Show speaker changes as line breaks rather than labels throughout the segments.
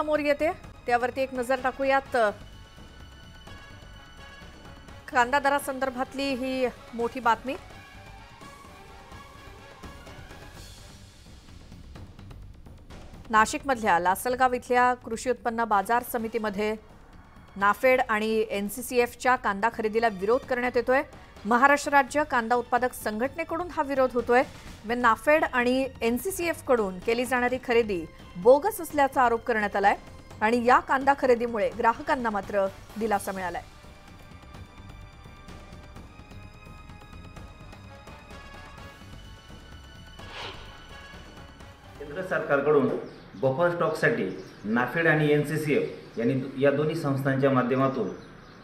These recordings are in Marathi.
समोर येते त्यावरती एक नजर टाकूयात। कांदा दरासंदर्भातली ही मोठी बातमी। नाशिकमधल्या लासलगाव इथल्या कृषी उत्पन्न बाजार समितीमध्ये नाफेड आणि एनसीसीएफच्या कांदा खरेदीला विरोध करण्यात येतोय। महाराष्ट्र राज्य कांदा उत्पादक संघटनेकडून हा विरोध होतोय। नाफेड आणि एनसीसीएफ कडून केली जाणारी खरेदी बोगस असल्याचा आरोप करण्यात आलाय आणि या कांदा खरेदीमुळे ग्राहकांना मात्र दिलासा मिळालाय।
केंद्र सरकारकडून बफर स्टॉकसाठी नाफेड आणि एनसीसीएफ यांनी या दोन्ही संस्थांच्या माध्यमातून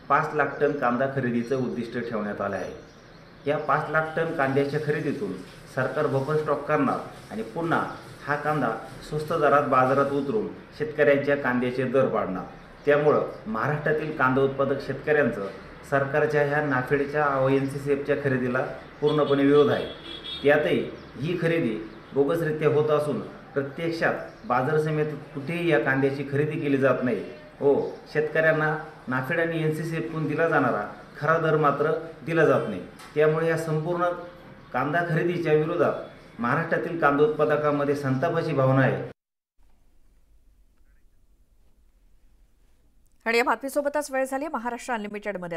5 लाख टन कांदा खरेदीचं उद्दिष्ट ठेवण्यात आलं आहे। या 5 लाख टन कांद्याच्या खरेदीतून सरकार बफर स्टॉक करणार आणि पुन्हा हा कांदा स्वस्त दरात बाजारात उतरून शेतकऱ्यांच्या कांद्याचे दर वाढणार। त्यामुळं महाराष्ट्रातील कांदा उत्पादक शेतकऱ्यांचं सरकारच्या ह्या नाफेडच्या व एनसीसीएफच्या खरेदीला पूर्णपणे विरोध आहे। त्यातही ही खरेदी बोगसरित्या होत असून प्रत्यक्षात बाजार समितीत कुठेही या कांद्याची खरेदी केली जात नाही व शेतकऱ्यांना नाफेड आणि एनसीसीएफकडून दिला जाणारा खरा दर मात्र दिला जात नाही। त्यामुळे या संपूर्ण कांदा खरेदीच्या विरोधात महाराष्ट्रातील कांदा उत्पादकांमध्ये संतापाची भावना आहे।
आणि या बातमीसोबतच वेळ झाली महाराष्ट्र अनलिमिटेड मध्ये।